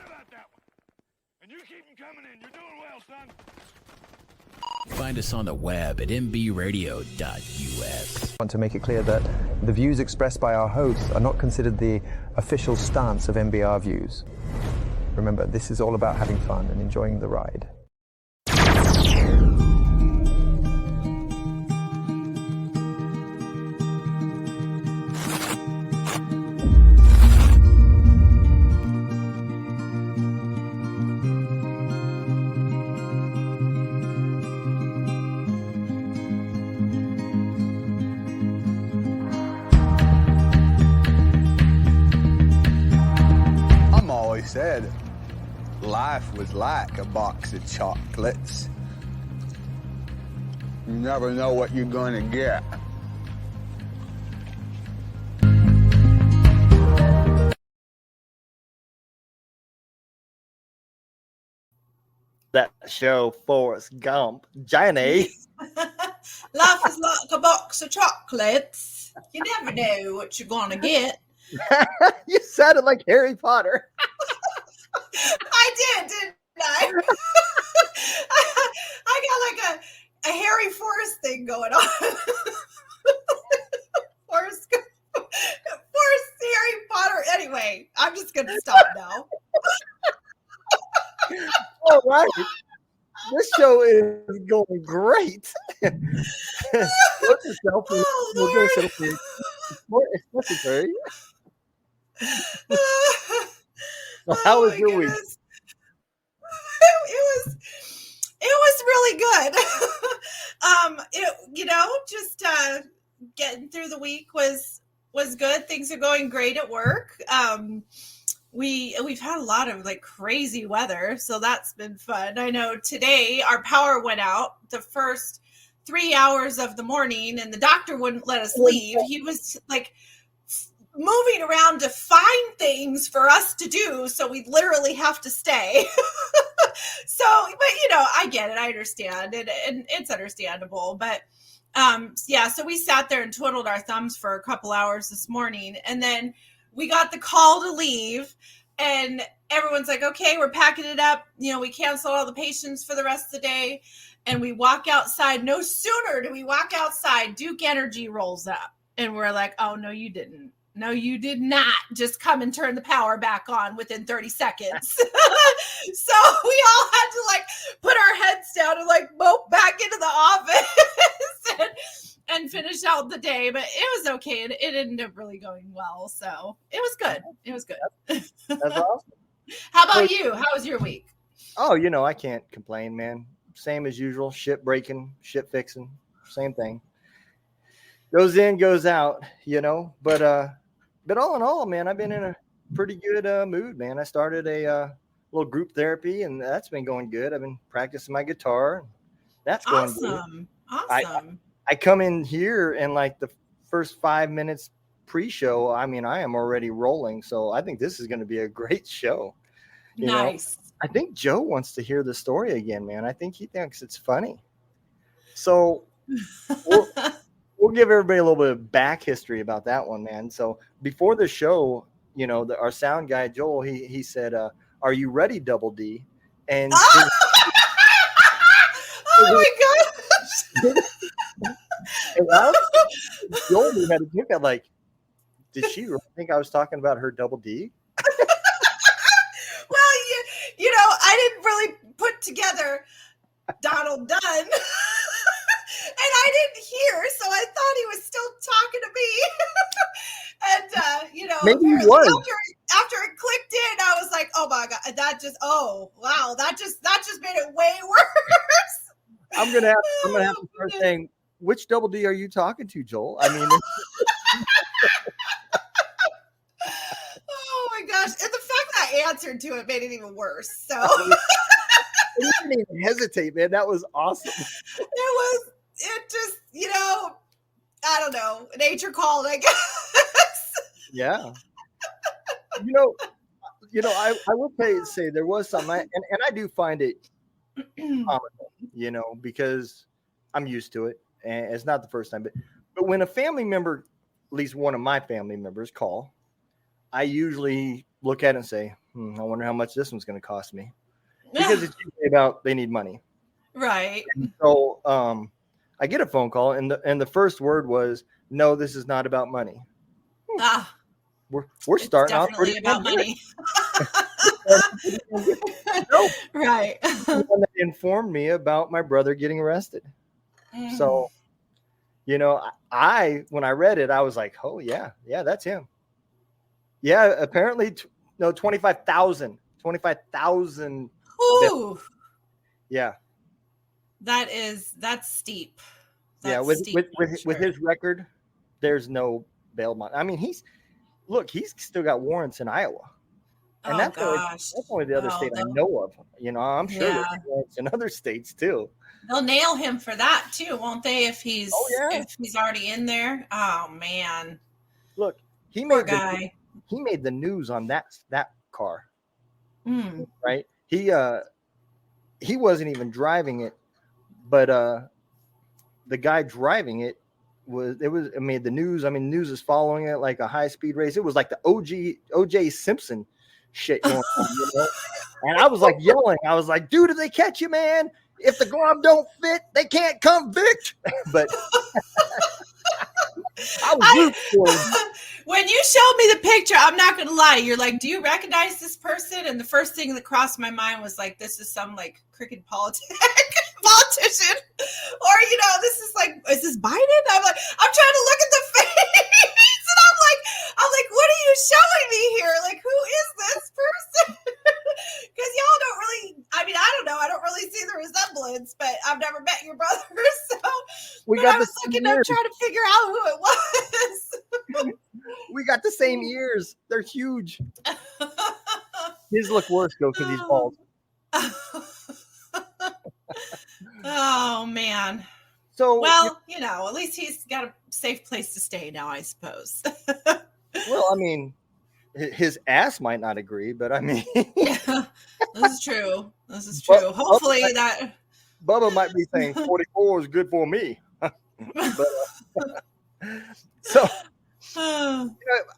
about that one. And you keep them coming in. You're doing well, son. Find us on the web at mbradio.us. I want to make it clear that the views expressed by our hosts are not considered the official stance of MBR Views. Remember, this is all about having fun and enjoying the ride. Said life was like a box of chocolates. You never know what you're gonna get. That show, Forrest Gump, Johnny. Life is like a box of chocolates. You never know what you're gonna get. You sounded like Harry Potter. I didn't I? I got like a Harry Forrest thing going on. Forrest Harry Potter. Anyway, I'm just gonna stop now. All right. This show is going great. Look yourself. It's necessary. How was your week? It was really good. Just getting through the week was good. Things are going great at work. We've had a lot of like crazy weather, so that's been fun. I know today our power went out the first 3 hours of the morning, and the doctor wouldn't let us leave. He was like moving around to find things for us to do, so we literally have to stay. So, but I get it, I understand it, and it's understandable. But so we sat there and twiddled our thumbs for a couple hours this morning, and then we got the call to leave, and everyone's like, okay, we're packing it up. We canceled all the patients for the rest of the day, and we walk outside. No sooner do we walk outside, Duke Energy rolls up, and we're like, oh, no, you didn't. No, you did not just come and turn the power back on within 30 seconds. So we all had to like put our heads down and like mope back into the office and finish out the day. But it was okay. It ended up really going well. So it was good. It was good. That's awesome. How about you? How was your week? Oh, I can't complain, man. Same as usual. Shit breaking, shit fixing. Same thing. Goes in, goes out, But all in all, man, I've been in a pretty good mood, man. I started a little group therapy, and that's been going good. I've been practicing my guitar. That's going good. Awesome. I come in here, and like the first 5 minutes pre-show, I mean, I am already rolling. So I think this is going to be a great show. Nice. I think Joe wants to hear the story again, man. I think he thinks it's funny. So we'll give everybody a little bit of back history about that one, man. So before the show, our sound guy, Joel, he said, are you ready, Double D? And oh my gosh. And Joel had to look at like, did she really think I was talking about her Double D? Well, I didn't really put together Donald Dunn. And I didn't hear, so I thought he was still talking to me. And maybe he was. After it clicked in, I was like, "Oh my god, that just made it way worse." I'm gonna have to start saying, which Double D are you talking to, Joel? I mean, oh my gosh, and the fact that I answered to it made it even worse. So you didn't even hesitate, man. That was awesome. It just, I don't know, nature called, I guess. Yeah. I will say there was some, and I do find it comical, because I'm used to it, and it's not the first time. But when a family member, at least one of my family members, call, I usually look at it and say, I wonder how much this one's going to cost me, because it's usually about they need money. Right. And so I get a phone call, and the first word was, "No, this is not about money." Ah, We're it's starting off definitely pretty about damn good. money. No, Right. the one that informed me about my brother getting arrested. So, you know, I when I read it, I was like, "Oh yeah, that's him." Yeah, apparently, 25,000. Ooh, Yeah, that's steep. yeah. That's With steep. with his record, there's no bail bond. I mean, he's still got warrants in Iowa, and Oh that's gosh. only the other Oh, state I know of. You know, I'm sure yeah. there's warrants in other states too. They'll nail him for that too, won't they? If he's Oh yeah. already in there. Oh man. Look, he Poor made guy. he made the news on that car, Mm. right? He wasn't even driving it, but the guy driving it made the news. I mean, news is following it like a high speed race. It was like the OJ Simpson shit going on, you know? And I was like yelling. I was like, "Dude, if they catch you, man, if the glove don't fit, they can't convict." But I was rooting for him. When you showed me the picture, I'm not gonna lie, you're like, "Do you recognize this person?" And the first thing that crossed my mind was like, this is some like crooked politician, or this is like, is this Biden? I'm like, I'm trying to look at the face, and I'm like, what are you showing me here? Like, who is this person? Because y'all don't really, I mean, I don't know, I don't really see the resemblance, but I've never met your brother, so I was looking up trying to figure out who it was. We got the same ears. They're huge. His look worse though because he's bald. Oh man. So well, at least he's got a safe place to stay now, I suppose. Well, I mean, his ass might not agree, but I mean, yeah, this is true. This is true. Hopefully Bubba might be saying 44 is good for me. But, so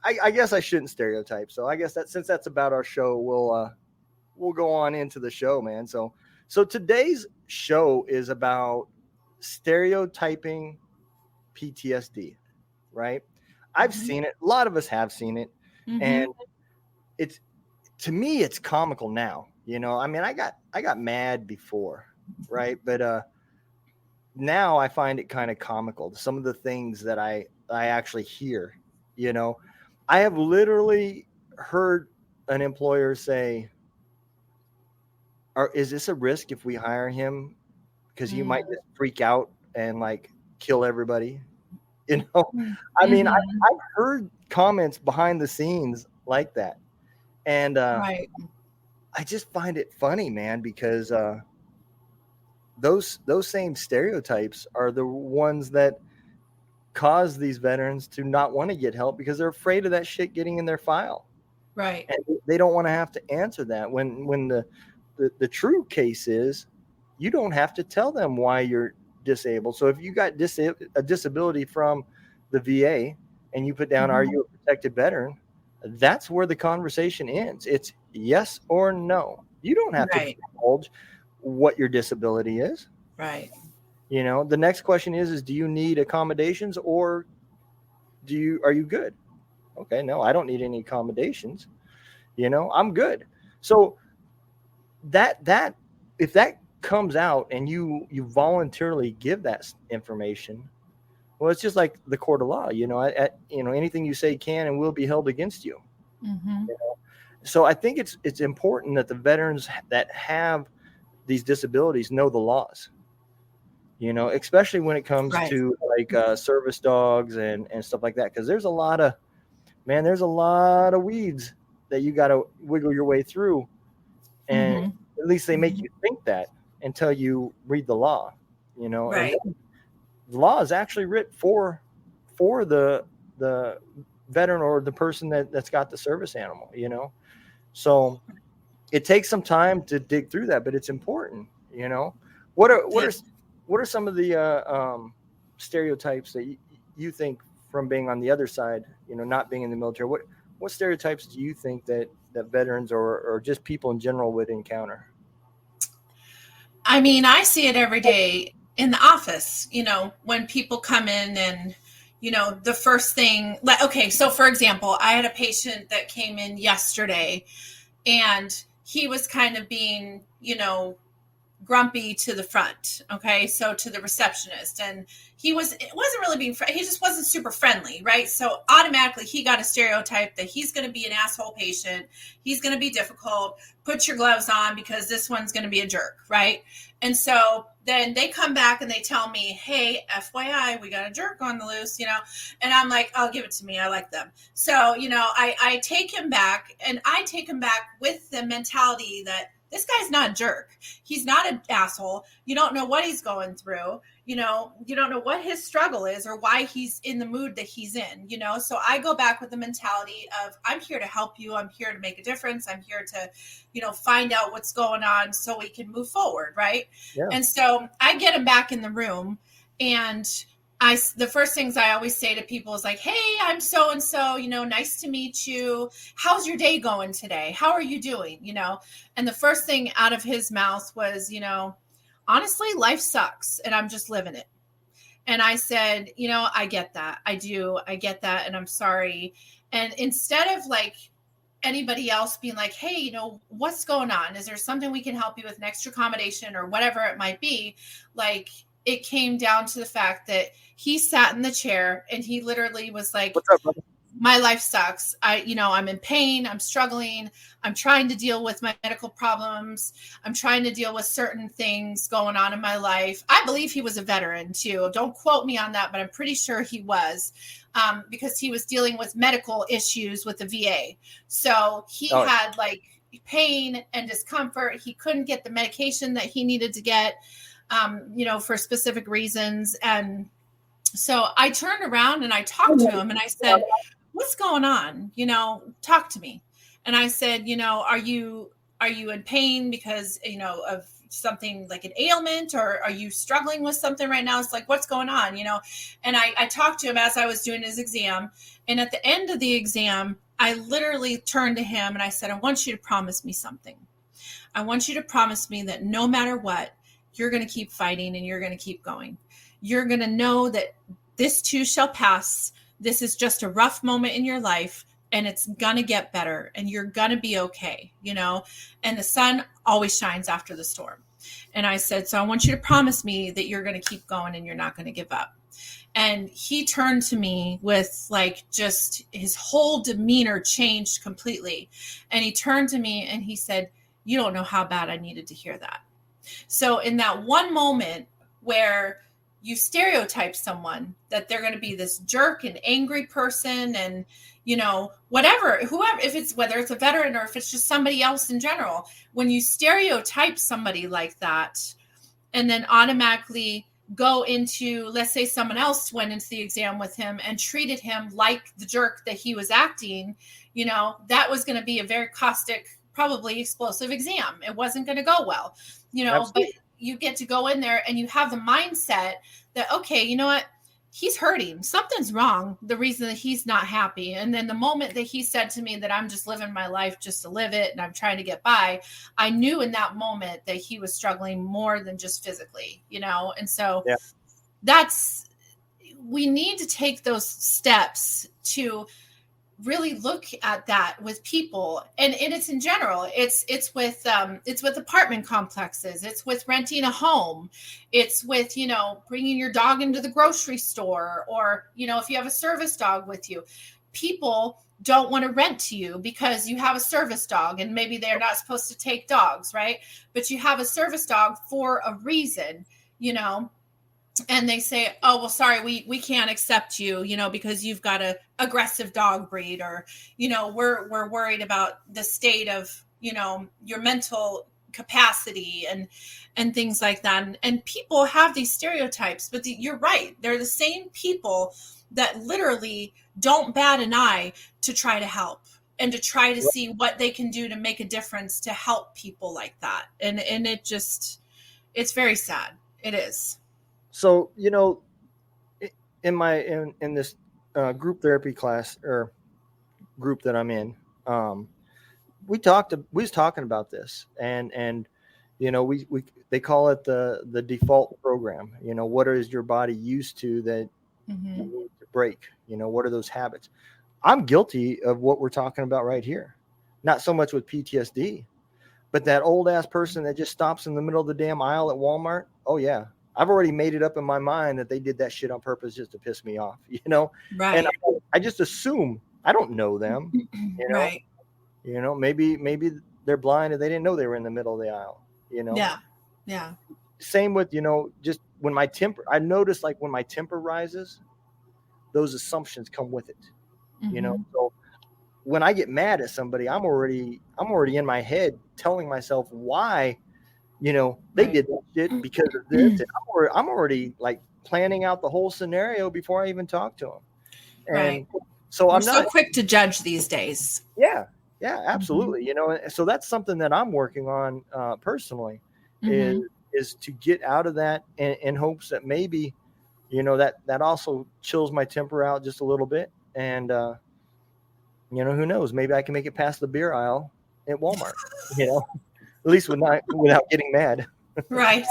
I guess I shouldn't stereotype. So I guess that since that's about our show, we'll go on into the show, man. So today's show is about stereotyping PTSD, right? I've seen it. A lot of us have seen it. And to me, it's comical now. I mean, I got mad before, right? But now I find it kind of comical. Some of the things that I actually hear, I have literally heard an employer say, is this a risk if we hire him? Because he might just freak out and like kill everybody. I mean, I've heard comments behind the scenes like that. And right. I just find it funny, man, because those same stereotypes are the ones that cause these veterans to not want to get help because they're afraid of that shit getting in their file. Right. And they don't want to have to answer that when the true case is you don't have to tell them why you're disabled. So if you got a disability from the VA and you put down, are you a protected veteran? That's where the conversation ends. It's yes or no. You don't have to divulge what your disability is. Right. The next question is do you need accommodations or are you good? Okay, no, I don't need any accommodations. I'm good. So that if that comes out and you voluntarily give that information, well, it's just like the court of law. Anything you say can and will be held against you. So I think it's important that the veterans that have these disabilities know the laws. Especially when it comes to like service dogs and stuff like that, because there's a lot of weeds that you got to wiggle your way through, and at least they make you think that until you read the law. Right. And the law is actually written for the veteran or the person that's got the service animal. So it takes some time to dig through that, but it's important. What are some of the stereotypes that you think from being on the other side, not being in the military? what stereotypes do you think that veterans or just people in general would encounter? I mean, I see it every day in the office, when people come in and, the first thing, like, okay, so for example, I had a patient that came in yesterday and he was kind of being, grumpy to the front. Okay. So to the receptionist, and it wasn't really being, he just wasn't super friendly. Right. So automatically he got a stereotype that he's going to be an asshole patient. He's going to be difficult. Put your gloves on because this one's going to be a jerk. Right. And so then they come back and they tell me, hey, FYI, we got a jerk on the loose, and I'm like, I'll give it to me. I like them. So, I take him back, and I take him back with the mentality that this guy's not a jerk. He's not an asshole. You don't know what he's going through. You don't know what his struggle is or why he's in the mood that he's in, So I go back with the mentality of, I'm here to help you. I'm here to make a difference. I'm here to, find out what's going on so we can move forward. Right. Yeah. And so I get him back in the room, and the first things I always say to people is like, hey, I'm so-and-so, nice to meet you. How's your day going today? How are you doing? And the first thing out of his mouth was, honestly, life sucks and I'm just living it. And I said, I get that. I do. I get that. And I'm sorry. And instead of like anybody else being like, hey, what's going on? Is there something we can help you with, an extra accommodation or whatever it might be? Like, it came down to the fact that he sat in the chair and he literally was like, what's up, brother? My life sucks. I'm in pain. I'm struggling. I'm trying to deal with my medical problems. I'm trying to deal with certain things going on in my life. I believe he was a veteran too. Don't quote me on that, but I'm pretty sure he was, because he was dealing with medical issues with the VA. So he had like pain and discomfort. He couldn't get the medication that he needed to get, for specific reasons. And so I turned around and I talked to him and I said, what's going on? Talk to me. And I said, are you in pain because, of something like an ailment, or are you struggling with something right now? It's like, what's going on? And I talked to him as I was doing his exam. And at the end of the exam, I literally turned to him and I said, I want you to promise me something. I want you to promise me that no matter what, you're going to keep fighting and you're going to keep going. You're going to know that this too shall pass. This is just a rough moment in your life and it's going to get better and you're going to be okay, and the sun always shines after the storm. And I said, so I want you to promise me that you're going to keep going and you're not going to give up. And he turned to me with like, just his whole demeanor changed completely. And he turned to me and he said, you don't know how bad I needed to hear that. So in that one moment where you stereotype someone that they're going to be this jerk and angry person and, whoever, whether it's a veteran or if it's just somebody else in general, when you stereotype somebody like that and then automatically go into, let's say someone else went into the exam with him and treated him like the jerk that he was acting, that was going to be a very caustic, probably explosive exam. It wasn't going to go well, Absolutely. But you get to go in there and you have the mindset that, okay, you know what? He's hurting. Something's wrong. The reason that he's not happy. And then the moment that he said to me that I'm just living my life just to live it and I'm trying to get by, I knew in that moment that he was struggling more than just physically, And so we need to take those steps to really look at that with people, and it's in general. It's with apartment complexes. It's with renting a home. It's with bringing your dog into the grocery store, or if you have a service dog with you. People don't want to rent to you because you have a service dog, and maybe they're not supposed to take dogs, right? But you have a service dog for a reason, and they say, oh, well, sorry, we can't accept you, because you've got a aggressive dog breed, or, we're worried about the state of, your mental capacity and things like that. And people have these stereotypes, but you're right. They're the same people that literally don't bat an eye to try to help and to try to see what they can do to make a difference to help people like that. And it's very sad. It is. So, in this group therapy class, or group that I'm in, we was talking about this, and we they call it the default program. What is your body used to that you need to break? What are those habits? I'm guilty of what we're talking about right here. Not so much with PTSD, but that old ass person that just stops in the middle of the damn aisle at Walmart. Oh yeah. I've already made it up in my mind that they did that shit on purpose just to piss me off, Right. And I just assume I don't know them, Right. Maybe they're blind and they didn't know they were in the middle of the aisle, Yeah. Same with, just when I notice like when my temper rises, those assumptions come with it, So when I get mad at somebody, I'm already in my head telling myself why, they did that shit because of this. And I'm already like planning out the whole scenario before I even talk to them. And Right. so We're I'm not so quick to judge these days. Yeah, absolutely. So that's something that I'm working on personally is to get out of that in hopes that maybe, that also chills my temper out just a little bit. And, who knows, maybe I can make it past the beer aisle at Walmart, at least without getting mad. Right.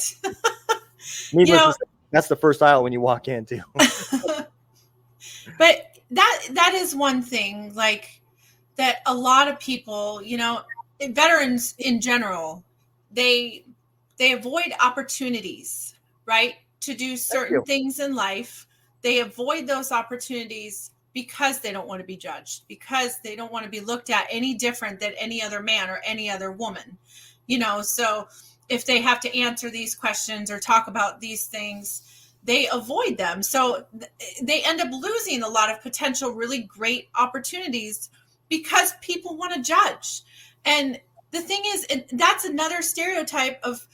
Needless to say, that's the first aisle when you walk in too. But that is one thing, like that a lot of people, veterans in general, they avoid opportunities, right? To do certain things in life. They avoid those opportunities because they don't want to be judged, because they don't want to be looked at any different than any other man or any other woman, so if they have to answer these questions or talk about these things, they avoid them. So they end up losing a lot of potential really great opportunities because people want to judge. And the thing is, that's another stereotype of,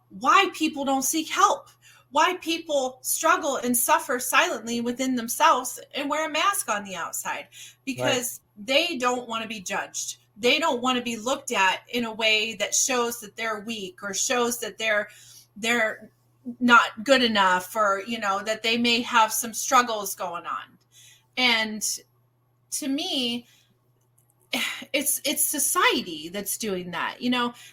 why people don't seek help, why people struggle and suffer silently within themselves and wear a mask on the outside, because they don't want to be judged. They don't want to be looked at in a way that shows that they're weak or shows that they're not good enough, or, that they may have some struggles going on. And to me, it's society that's doing that.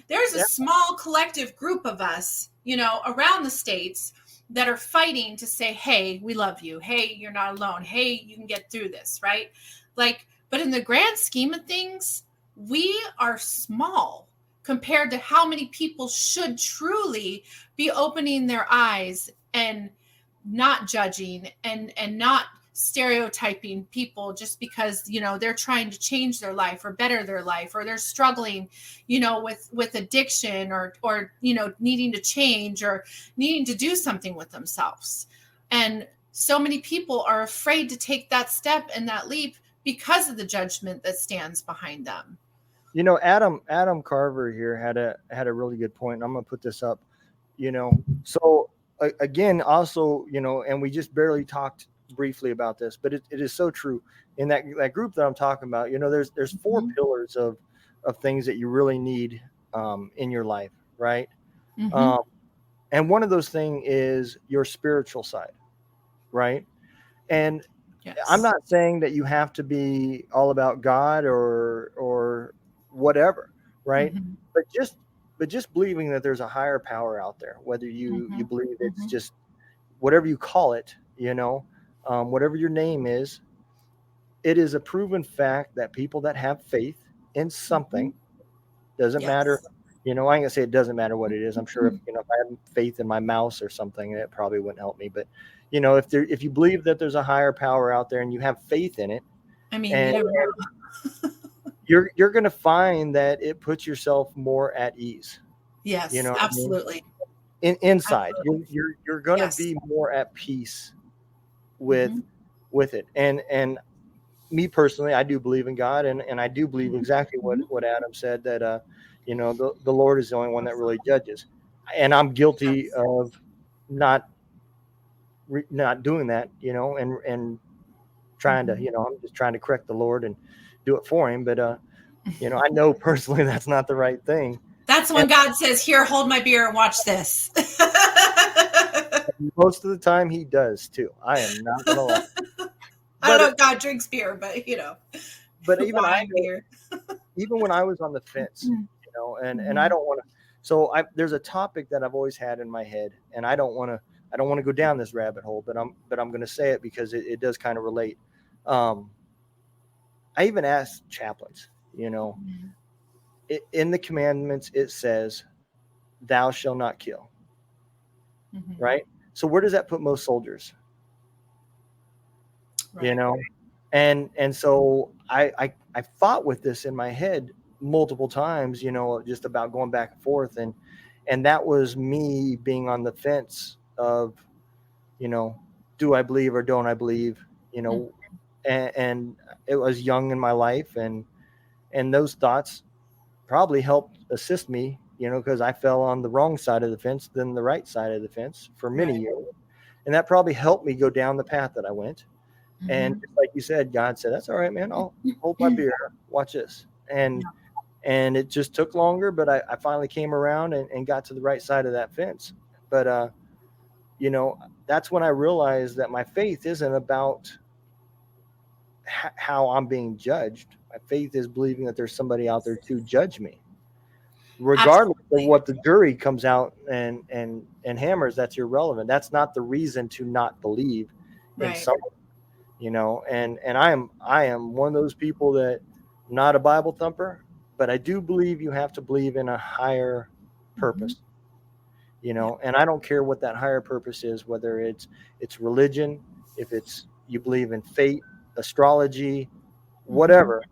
There's a small collective group of us, around the states that are fighting to say, hey, we love you. Hey, you're not alone. Hey, you can get through this, right? But in the grand scheme of things, we are small compared to how many people should truly be opening their eyes and not judging and not stereotyping people just because, they're trying to change their life or better their life, or they're struggling, with addiction or needing to change or needing to do something with themselves. And so many people are afraid to take that step and that leap because of the judgment that stands behind them. Adam Carver here had a really good point. I'm going to put this up, so again, also, and we just barely talked briefly about this, but it is so true in that group that I'm talking about. There's four pillars of things that you really need in your life, right? And one of those things is your spiritual side, right? And I'm not saying that you have to be all about God or whatever, right? But just believing that there's a higher power out there, whether you believe it's just whatever you call it, whatever your name is, it is a proven fact that people that have faith in something, doesn't matter, I ain't gonna say it doesn't matter what it is. I'm sure if I had faith in my mouse or something, it probably wouldn't help me. But if you believe that there's a higher power out there and you have faith in it, I mean, you're going to find that it puts yourself more at ease. Yes, absolutely. Inside, absolutely. You're going to be more at peace with it. And me personally, I do believe in God, and I do believe exactly what Adam said, that the Lord is the only one that really judges. And I'm guilty of not doing that, and trying to, I'm just trying to correct the Lord and do it for him. But, I know personally that's not the right thing. That's when God says, here, hold my beer and watch this. Most of the time he does too. I am not going to lie. I don't know if God drinks beer, but but even Why here? even when I was on the fence, and I don't want to. So there's a topic that I've always had in my head, and I don't want to go down this rabbit hole, but I'm going to say it because it does kind of relate. I even asked chaplains, in the commandments it says, "Thou shalt not kill." Right. So where does that put most soldiers? Right. And so I fought with this in my head multiple times, just about going back and forth, and that was me being on the fence of, do I believe or don't I believe, and it was young in my life, and those thoughts probably helped assist me, because I fell on the wrong side of the fence than the right side of the fence for many years, and that probably helped me go down the path that I went. And just like you said, God said, "That's all right, man. I'll hold my beer. Watch this." And it just took longer, but I finally came around and got to the right side of that fence. But that's when I realized that my faith isn't about how I'm being judged. My faith is believing that there's somebody out there to judge me, regardless of what the jury comes out and hammers. That's irrelevant. That's not the reason to not believe in someone. And I am one of those people that I'm not a Bible thumper, but I do believe you have to believe in a higher purpose, and I don't care what that higher purpose is, whether it's religion, if it's, you believe in fate, astrology, whatever.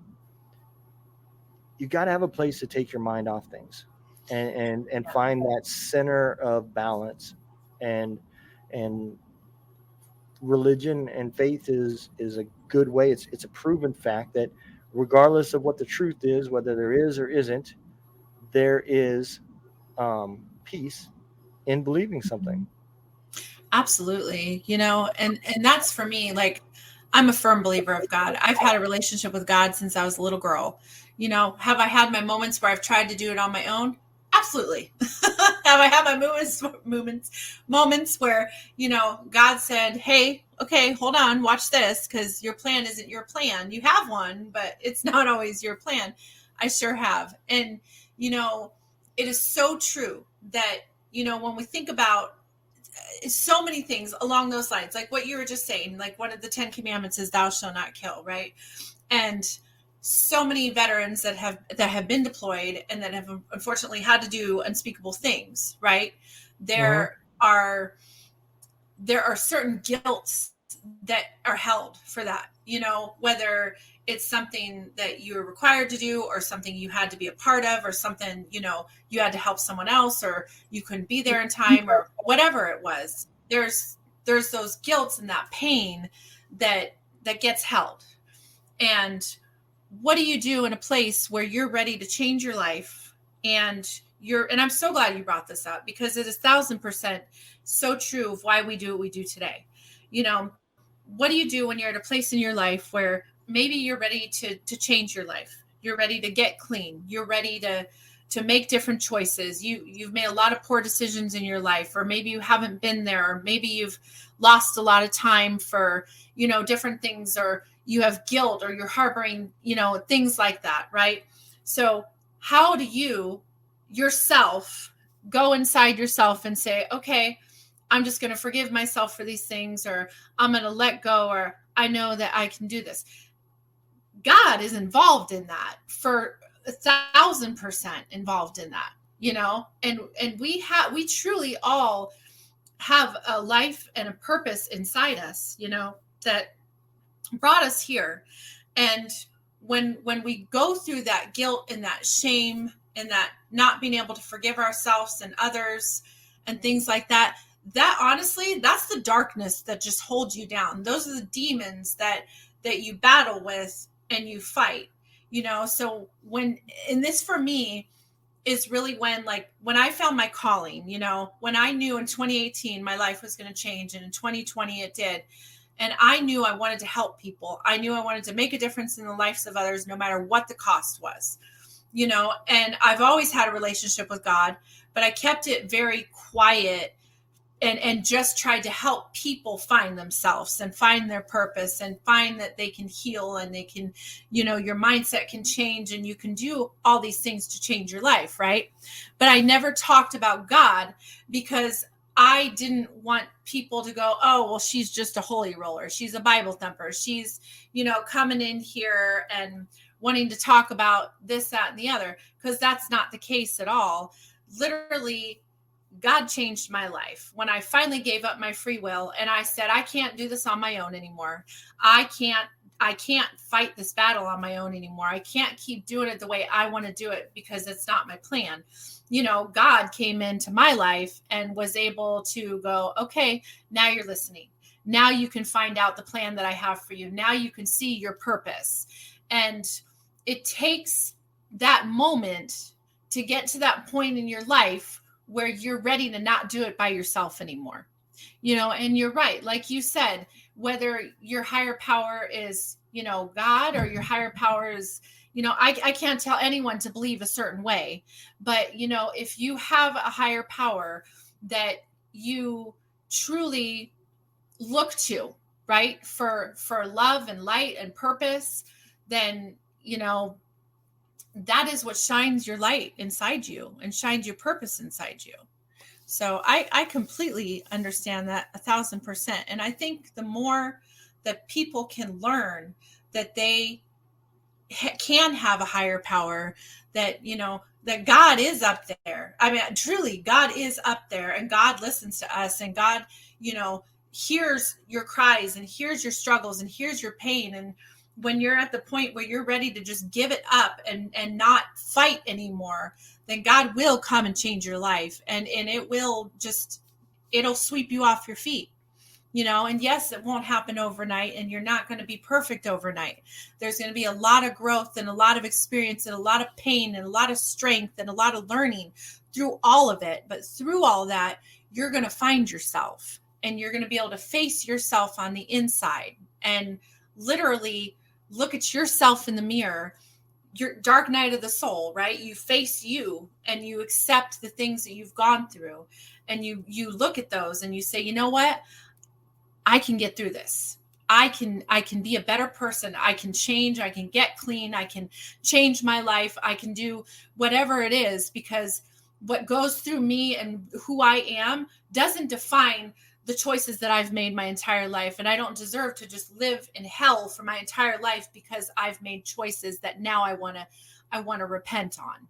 You got to have a place to take your mind off things and find that center of balance, and religion and faith is a good way. It's a proven fact that regardless of what the truth is, whether there is or isn't, there is peace in believing something. Absolutely. And that's for me, like, I'm a firm believer of God. I've had a relationship with God since I was a little girl. Have I had my moments where I've tried to do it on my own? Absolutely. Have I had my moments where, God said, "Hey, okay, hold on, watch this, because your plan isn't your plan. You have one, but it's not always your plan." I sure have. And, it is so true that, when we think about so many things along those lines, like what you were just saying, like one of the 10 commandments is "Thou shalt not kill," right? And so many veterans that have been deployed and that have unfortunately had to do unspeakable things, right? There are certain guilts that are held for that, whether it's something that you were required to do or something you had to be a part of or something, you had to help someone else or you couldn't be there in time or whatever it was. There's those guilts and that pain that gets held. And what do you do in a place where you're ready to change your life? And I'm so glad you brought this up, because it is 1,000% so true of why we do what we do today. What do you do when you're at a place in your life where maybe you're ready to change your life? You're ready to get clean. You're ready to make different choices. You've made a lot of poor decisions in your life, or maybe you haven't been there, or maybe you've lost a lot of time for, different things, or you have guilt, or you're harboring, things like that, right? So how do you yourself go inside yourself and say, okay, I'm just going to forgive myself for these things, or I'm going to let go, or I know that I can do this. God is involved in that, for 1,000% involved in that, and we truly all have a life and a purpose inside us, that brought us here. And when we go through that guilt and that shame and that not being able to forgive ourselves and others and things like that, honestly, that's the darkness that just holds you down. Those are the demons that you battle with and you fight, so and this for me is really when I found my calling, when I knew in 2018 my life was going to change, and in 2020 it did. And I knew I wanted to help people. I knew I wanted to make a difference in the lives of others, no matter what the cost was, and I've always had a relationship with God, but I kept it very quiet and just tried to help people find themselves and find their purpose and find that they can heal and they can, your mindset can change and you can do all these things to change your life, right? But I never talked about God because I didn't want people to go, oh, well, she's just a holy roller. She's a Bible thumper. She's, coming in here and wanting to talk about this, that, and the other, because that's not the case at all. Literally, God changed my life when I finally gave up my free will and I said, I can't do this on my own anymore. I can't fight this battle on my own anymore. I can't keep doing it the way I want to do it because it's not my plan. God came into my life and was able to go, okay, now you're listening. Now you can find out the plan that I have for you. Now you can see your purpose. And it takes that moment to get to that point in your life where you're ready to not do it by yourself anymore, and you're right. Like you said, whether your higher power is, God, or your higher power is, I can't tell anyone to believe a certain way, but, if you have a higher power that you truly look to, right, for love and light and purpose, then, that is what shines your light inside you and shines your purpose inside you. So I completely understand that 1,000%. And I think the more that people can learn that they can have a higher power, that, that God is up there. I mean, truly, God is up there and God listens to us and God, hears your cries and hears your struggles and hears your pain. And when you're at the point where you're ready to just give it up and not fight anymore, then God will come and change your life. And it'll sweep you off your feet, and yes, it won't happen overnight and you're not going to be perfect overnight. There's going to be a lot of growth and a lot of experience and a lot of pain and a lot of strength and a lot of learning through all of it. But through all that, you're going to find yourself and you're going to be able to face yourself on the inside and literally look at yourself in the mirror, your dark night of the soul, right? You face you and you accept the things that you've gone through and you look at those and you say, you know what? I can get through this. I can be a better person. I can change. I can get clean. I can change my life. I can do whatever it is, because what goes through me and who I am doesn't define the choices that I've made my entire life. And I don't deserve to just live in hell for my entire life because I've made choices that now I want to repent on.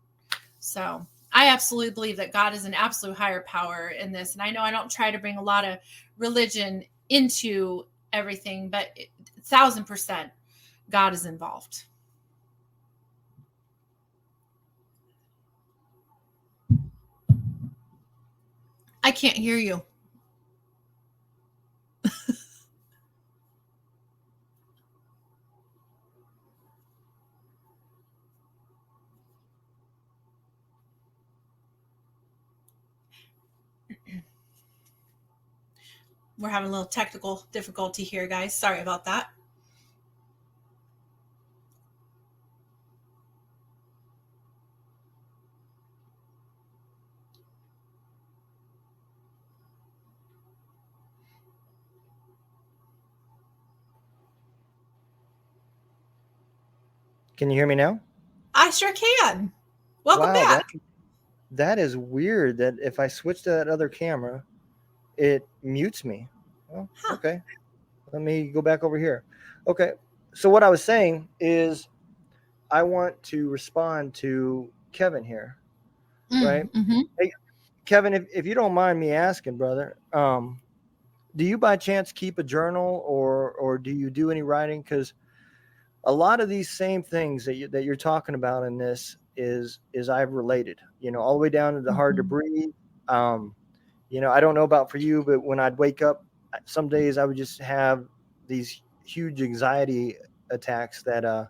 So I absolutely believe that God is an absolute higher power in this. And I know I don't try to bring a lot of religion into everything, but 1,000% God is involved. I can't hear you. We're having a little technical difficulty here, guys. Sorry about that. Can you hear me now? I sure can. Welcome Wow, back. That is weird that if I switch to that other camera, it mutes me. Well, okay. Let me go back over here. Okay. So what I was saying is I want to respond to Kevin here. Right? Mm-hmm. Hey, Kevin, if you don't mind me asking, brother, do you by chance keep a journal or do you do any writing? Because a lot of these same things that you're talking about in this is I've related, all the way down to the hard to breathe. I don't know about for you, but when I'd wake up, some days I would just have these huge anxiety attacks that,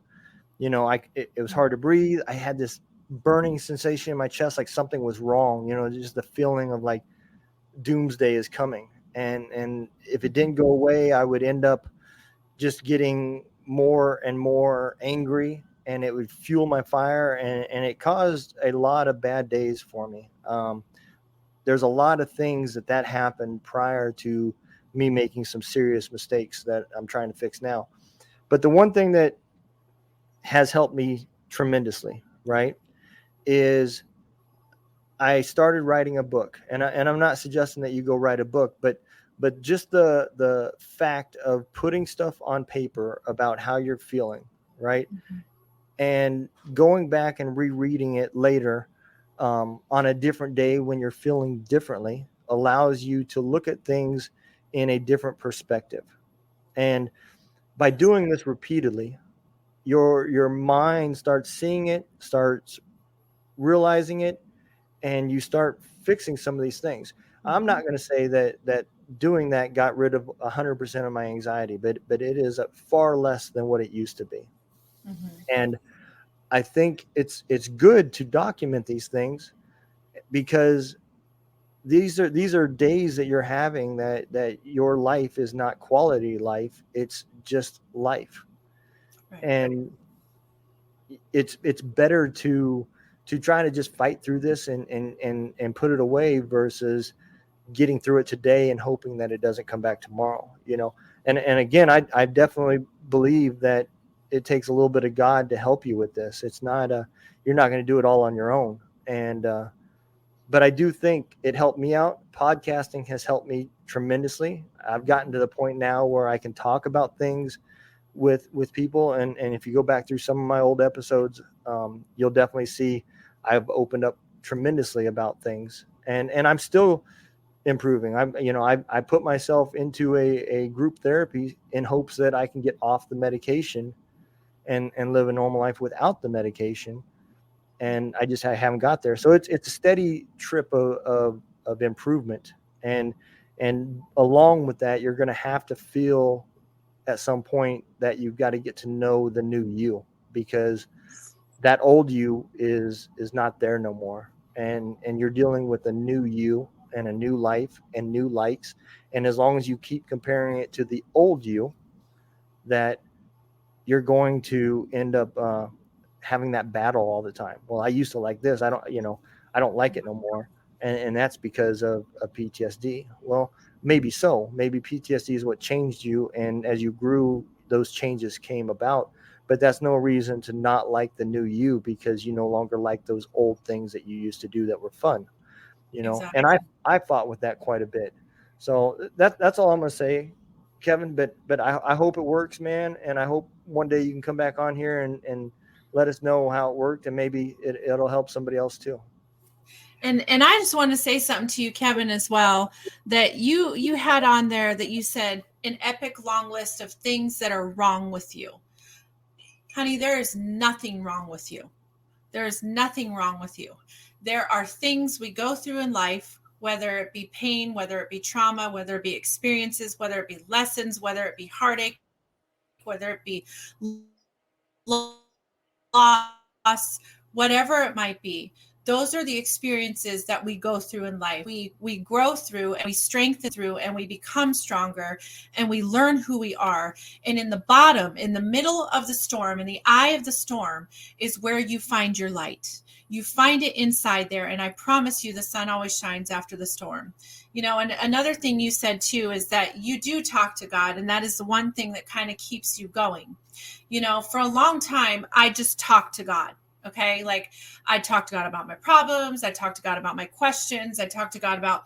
it was hard to breathe. I had this burning sensation in my chest, like something was wrong, just the feeling of like doomsday is coming. And if it didn't go away, I would end up just getting more and more angry, and it would fuel my fire, and it caused a lot of bad days for me. there's a lot of things that happened prior to me making some serious mistakes that I'm trying to fix now. But the one thing that has helped me tremendously, right, is I started writing a book, and I'm not suggesting that you go write a book, but just the fact of putting stuff on paper about how you're feeling, right, and going back and rereading it later on a different day when you're feeling differently allows you to look at things in a different perspective. And by doing this repeatedly, your mind starts seeing it, starts realizing it, and you start fixing some of these things. I'm not going to say that doing that got rid of 100% of my anxiety, but it is far less than what it used to be. And I think it's good to document these things, because these are days that you're having that your life is not quality life, it's just life. Right. And it's better to try to just fight through this and put it away versus getting through it today and hoping that it doesn't come back tomorrow, and again, I definitely believe that it takes a little bit of God to help you with this. It's not you're not going to do it all on your own. And but I do think it helped me out. Podcasting has helped me tremendously. I've gotten to the point now where I can talk about things with people. And if you go back through some of my old episodes, you'll definitely see I've opened up tremendously about things, and I'm still improving. I put myself into a group therapy in hopes that I can get off the medication and live a normal life without the medication. And I haven't got there. So it's a steady trip of improvement. And along with that, you're going to have to feel at some point that you've got to get to know the new you, because that old you is not there no more. And you're dealing with a new you and a new life and new likes. And as long as you keep comparing it to the old you, that you're going to end up having that battle all the time. Well, I used to like this. I don't like it no more. And that's because of PTSD. Well, maybe so. Maybe PTSD is what changed you. And as you grew, those changes came about. But that's no reason to not like the new you, because you no longer like those old things that you used to do that were fun. Exactly. And I fought with that quite a bit. So that's all I'm going to say, Kevin. But I hope it works, man. And I hope one day you can come back on here and let us know how it worked, and maybe it'll help somebody else too. And I just want to say something to you, Kevin, as well, that you had on there that you said an epic long list of things that are wrong with you. Honey, there is nothing wrong with you. There is nothing wrong with you. There are things we go through in life, whether it be pain, whether it be trauma, whether it be experiences, whether it be lessons, whether it be heartache, whether it be loss, whatever it might be. Those are the experiences that we go through in life. We grow through, and we strengthen through, and we become stronger, and we learn who we are. And in the bottom, in the middle of the storm, in the eye of the storm, is where you find your light. You find it inside there. And I promise you, the sun always shines after the storm. And another thing you said too is that you do talk to God. And that is the one thing that kind of keeps you going. For a long time, I just talked to God. Okay. Like, I talked to God about my problems. I talked to God about my questions. I talked to God about,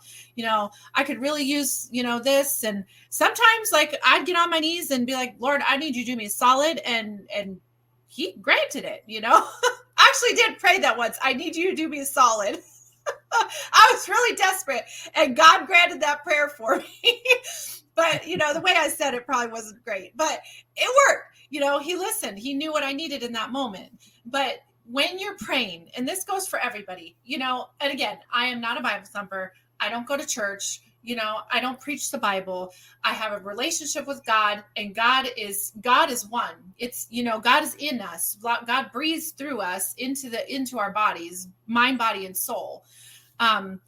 I could really use, this. And sometimes, like, I'd get on my knees and be like, Lord, I need you to do me solid. And he granted it, I actually did pray that once. I need you to do me solid. I was really desperate, and God granted that prayer for me. But, the way I said it probably wasn't great, but it worked. He listened. He knew what I needed in that moment. But when you're praying, and this goes for everybody, and again, I am not a Bible thumper. I don't go to church. I don't preach the Bible. I have a relationship with God, and God is one. It's, God is in us. God breathes through us into our bodies, mind, body, and soul. When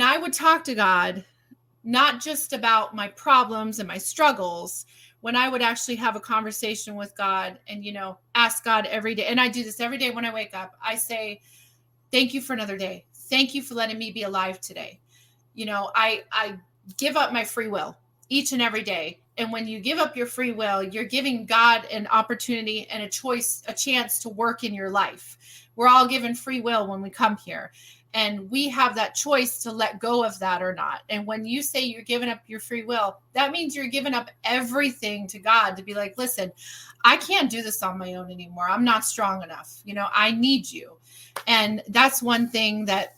I would talk to God, not just about my problems and my struggles, when I would actually have a conversation with God and, ask God every day. And I do this every day when I wake up. I say, thank you for another day. thank you for letting me be alive today. You know, I give up my free will each and every day. And when you give up your free will, you're giving God an opportunity and a choice, a chance to work in your life. We're all given free will when we come here. And we have that choice to let go of that or not. And when you say you're giving up your free will, that means you're giving up everything to God to be like, listen, I can't do this on my own anymore. I'm not strong enough. You know, I need you. And that's one thing that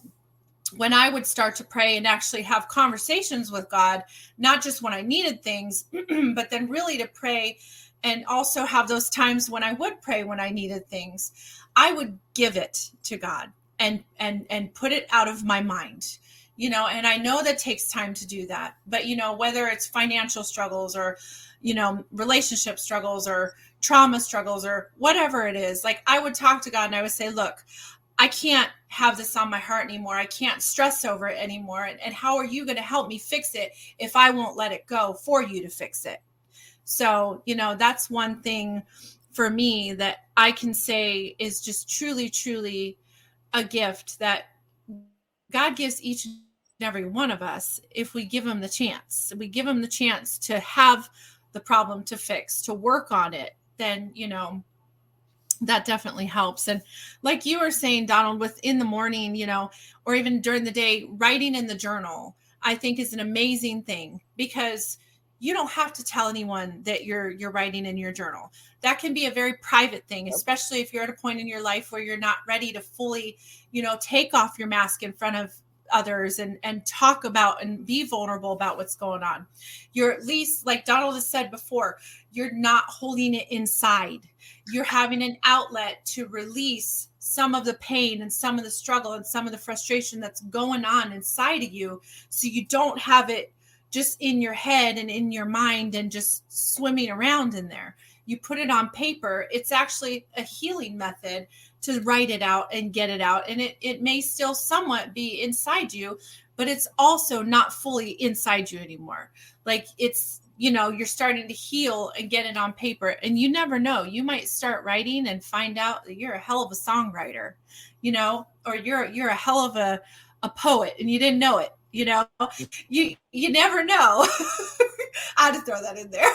when I would start to pray and actually have conversations with God, not just when I needed things, but then really to pray and also have those times when I would pray when I needed things, I would give it to God and put it out of my mind, you know, and I know that takes time to do that, but you know, whether it's financial struggles or, you know, relationship struggles or trauma struggles or whatever it is, like I would talk to God and I would say, look, I can't have this on my heart anymore. I can't stress over it anymore. And how are you going to help me fix it if I won't let it go for you to fix it? So, you know, that's one thing for me that I can say is just truly, truly a gift that God gives each and every one of us if we give him the chance. We give him the chance to have the problem to fix, to work on it, then, you know, that definitely helps. And like you were saying, Donald, within the morning, you know, or even during the day, writing in the journal, I think is an amazing thing because you don't have to tell anyone that you're writing in your journal. That can be a very private thing, especially if you're at a point in your life where you're not ready to fully, you know, take off your mask in front of others and talk about and be vulnerable about what's going on. You're at least, like Donald has said before, you're not holding it inside. You're having an outlet to release some of the pain and some of the struggle and some of the frustration that's going on inside of you, so you don't have it just in your head and in your mind and just swimming around in there. You put it on paper. It's actually a healing method to write it out and get it out. And it may still somewhat be inside you, but it's also not fully inside you anymore. Like it's, you know, you're starting to heal and get it on paper. And you never know. You might start writing and find out that you're a hell of a songwriter, you know, or you're a hell of a poet and you didn't know it. You know, you never know. I had to throw that in there.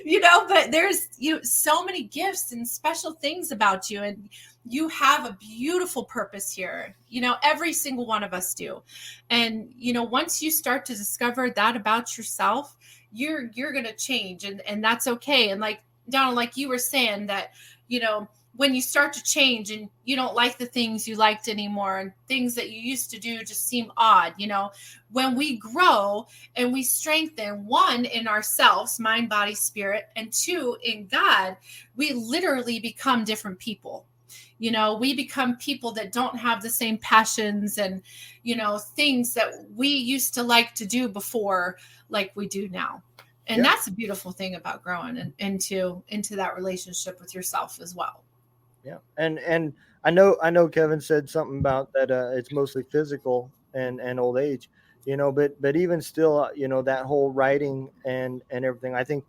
You know, but there's so many gifts and special things about you, and you have a beautiful purpose here. You know, every single one of us do. And, you know, once you start to discover that about yourself, you're going to change, and that's okay. And like Donald, like you were saying that, you know, when you start to change and you don't like the things you liked anymore and things that you used to do just seem odd, you know, when we grow and we strengthen, one, in ourselves, mind, body, spirit, and two, in God, we literally become different people. You know, we become people that don't have the same passions and, you know, things that we used to like to do before, like we do now. And that's a beautiful thing about growing into that relationship with yourself as well. Yeah. And I know Kevin said something about that. It's mostly physical and old age, you know, but even still, you know, that whole writing and everything, I think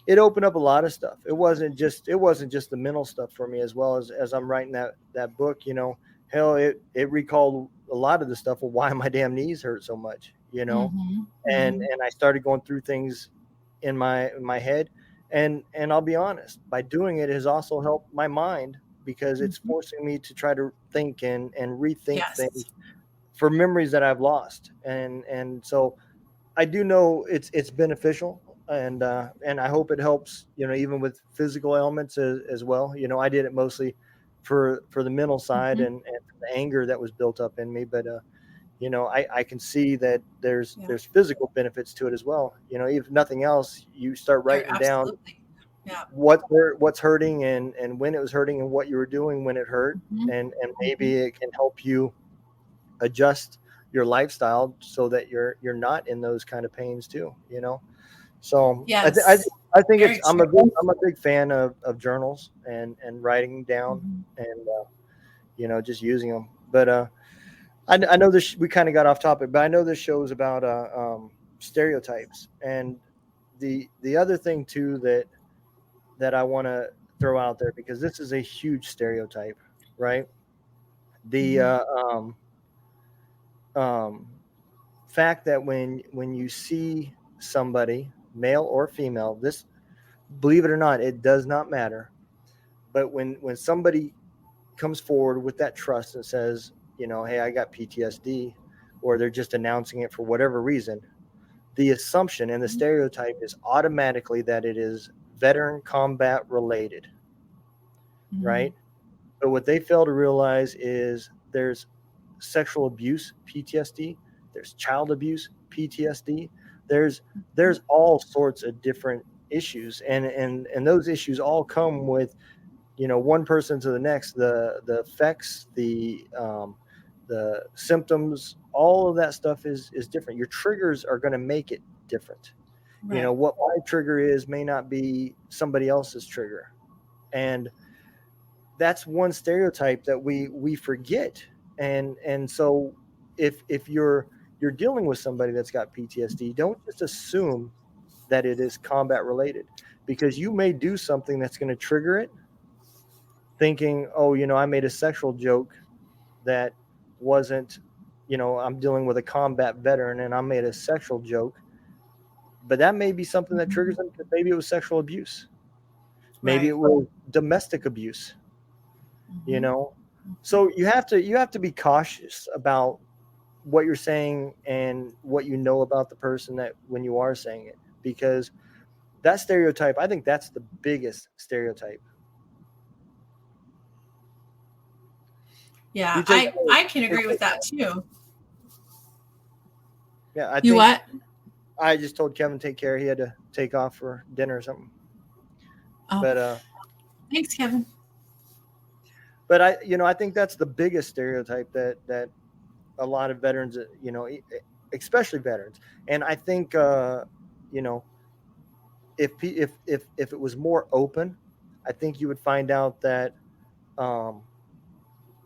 it opened up a lot of stuff. It wasn't just the mental stuff for me, as well as I'm writing that book, you know, hell, it recalled a lot of the stuff of why my damn knees hurt so much, you know, and I started going through things in my head. And I'll be honest, by doing it has also helped my mind, because it's forcing me to try to think and rethink things for memories that I've lost. And so I do know it's beneficial, and I hope it helps, you know, even with physical ailments as well. You know, I did it mostly for the mental side and the anger that was built up in me. But you know, I can see that there's physical benefits to it as well. You know, if nothing else, you start writing down what's hurting and when it was hurting and what you were doing when it hurt. And maybe it can help you adjust your lifestyle so that you're not in those kind of pains too, you know? So I think I'm a big fan of journals and writing down and, you know, just using them. But, I know this, we kind of got off topic, but I know this show is about stereotypes. And the other thing too that I want to throw out there, because this is a huge stereotype, right? The fact that when you see somebody, male or female, this, believe it or not, it does not matter. But when somebody comes forward with that trust and says, hey, I got PTSD, or they're just announcing it for whatever reason, the assumption and the stereotype is automatically that it is veteran combat related, right? But what they fail to realize is there's sexual abuse PTSD, there's child abuse PTSD, there's all sorts of different issues, and those issues all come with one person to the next, the effects, the symptoms, all of that stuff is different. Your triggers are going to make it different. Right. What my trigger is may not be somebody else's trigger, and that's one stereotype that we forget. And so if you're dealing with somebody that's got PTSD, don't just assume that it is combat related, because you may do something that's going to trigger it, thinking, oh, I made a sexual joke that wasn't, I'm dealing with a combat veteran and I made a sexual joke, but that may be something that triggers them, because maybe it was sexual abuse. Maybe Right. it was domestic abuse, So you have to be cautious about what you're saying and what you know about the person that when you are saying it, because that stereotype, I think that's the biggest stereotype. Yeah, You take- I can agree with that too. Yeah, You what? I just told Kevin take care. He had to take off for dinner or something. Oh, But thanks, Kevin. but I think that's the biggest stereotype that a lot of veterans, especially veterans, and I think if it was more open, I think you would find out that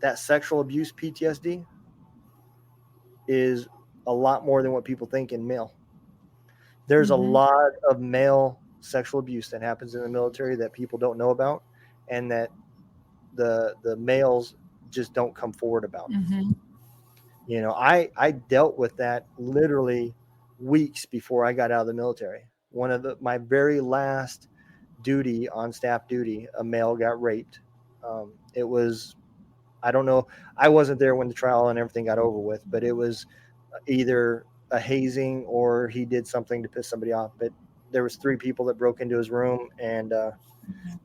that sexual abuse PTSD is a lot more than what people think in male. There's a lot of male sexual abuse that happens in the military that people don't know about, and that the males just don't come forward about. I dealt with that literally weeks before I got out of the military. One of my very last duty, on staff duty, a male got raped. It was, I don't know, I wasn't there when the trial and everything got over with, but it was either a hazing or he did something to piss somebody off. But there was 3 people that broke into his room, and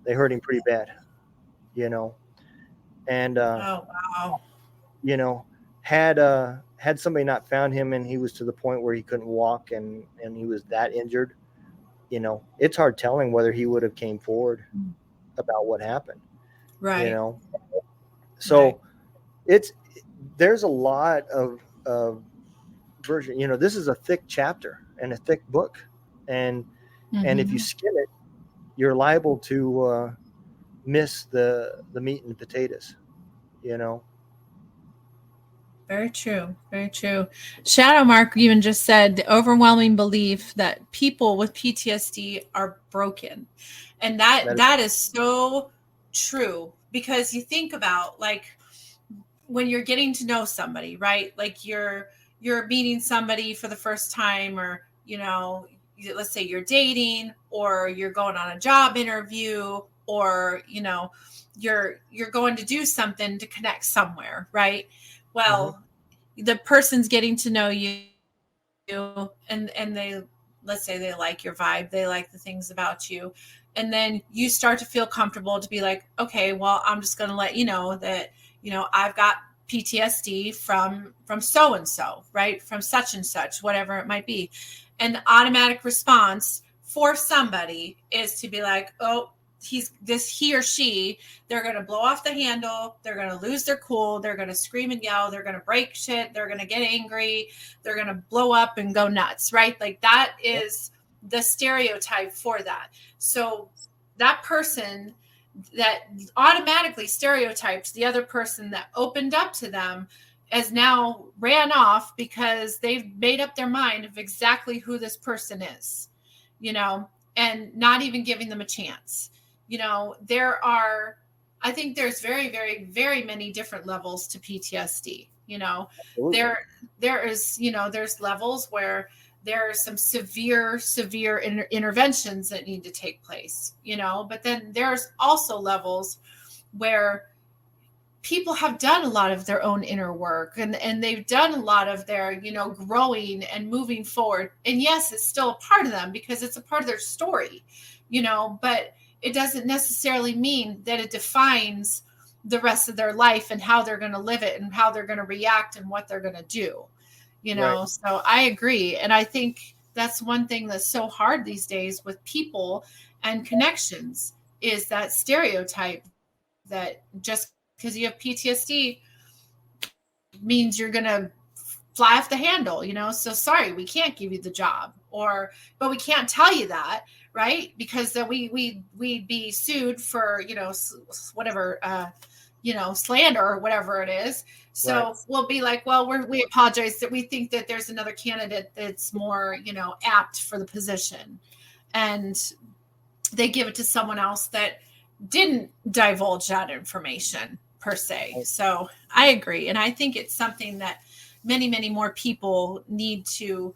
they hurt him pretty bad, and Oh wow. had somebody not found him and he was to the point where he couldn't walk and he was that injured, it's hard telling whether he would have came forward about what happened. Right. So there's a lot of version. This is a thick chapter and a thick book, and if you skim it, you're liable to miss the meat and potatoes. Very true. Very true. Shadow Mark even just said the overwhelming belief that people with PTSD are broken. And that is so true, because you think about, like, when you're getting to know somebody, right? Like you're meeting somebody for the first time, or, let's say you're dating, or you're going on a job interview, or, you're going to do something to connect somewhere, right? Well, the person's getting to know you, and they, let's say they like your vibe, they like the things about you, and then you start to feel comfortable to be like, okay, well, I'm just going to let you know that, I've got PTSD from so and so, right? From such and such, whatever it might be. And the automatic response for somebody is to be like, oh, he or she, they're going to blow off the handle. They're going to lose their cool. They're going to scream and yell. They're going to break shit. They're going to get angry. They're going to blow up and go nuts, right? Like that is the stereotype for that. So that person that automatically stereotypes the other person that opened up to them as now ran off because they've made up their mind of exactly who this person is, and not even giving them a chance. There are I think there's very, very, very many different levels to PTSD. Absolutely. There is, there's levels where there are some severe interventions that need to take place, but then there's also levels where people have done a lot of their own inner work and they've done a lot of their, growing and moving forward. And yes, it's still a part of them because it's a part of their story, but it doesn't necessarily mean that it defines the rest of their life and how they're going to live it and how they're going to react and what they're going to do, Right. So I agree. And I think that's one thing that's so hard these days with people and connections is that stereotype that just because you have PTSD means you're going to fly off the handle, so sorry, we can't give you the job, but we can't tell you that, right? Because then we'd be sued for, whatever, slander or whatever it is. So Right. we'll be like, well, we apologize that we think that there's another candidate that's more, apt for the position. And they give it to someone else that didn't divulge that information per se. So I agree. And I think it's something that many, many more people need to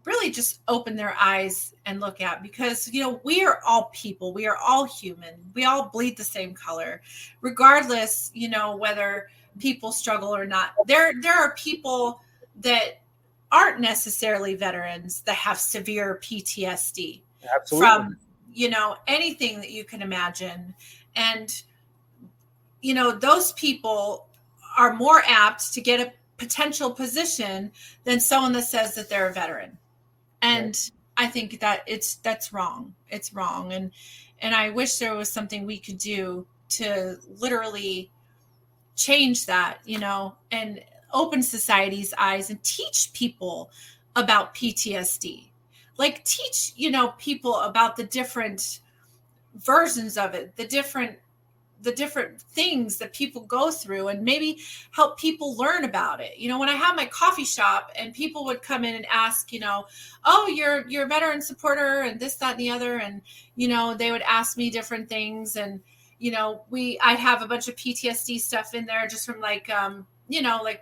really just open their eyes and look at, because, we are all people. We are all human. We all bleed the same color, regardless, whether people struggle or not. There are people that aren't necessarily veterans that have severe PTSD Absolutely. from, anything that you can imagine. And, those people are more apt to get a potential position than someone that says that they're a veteran. And Right. I think that that's wrong. It's wrong. And I wish there was something we could do to literally change that, and open society's eyes and teach people about PTSD. Like teach, people about the different versions of it, the different things that people go through, and maybe help people learn about it. When I have my coffee shop and people would come in and ask, oh, you're a veteran supporter and this, that, and the other. And, they would ask me different things. And, I'd have a bunch of PTSD stuff in there just from like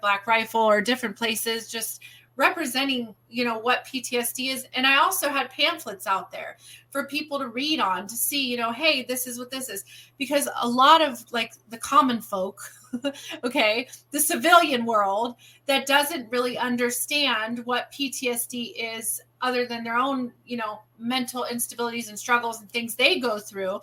Black Rifle or different places, just representing, what PTSD is. And I also had pamphlets out there for people to read on to see, hey, this is what this is. Because a lot of like the common folk, okay, the civilian world that doesn't really understand what PTSD is other than their own, mental instabilities and struggles and things they go through.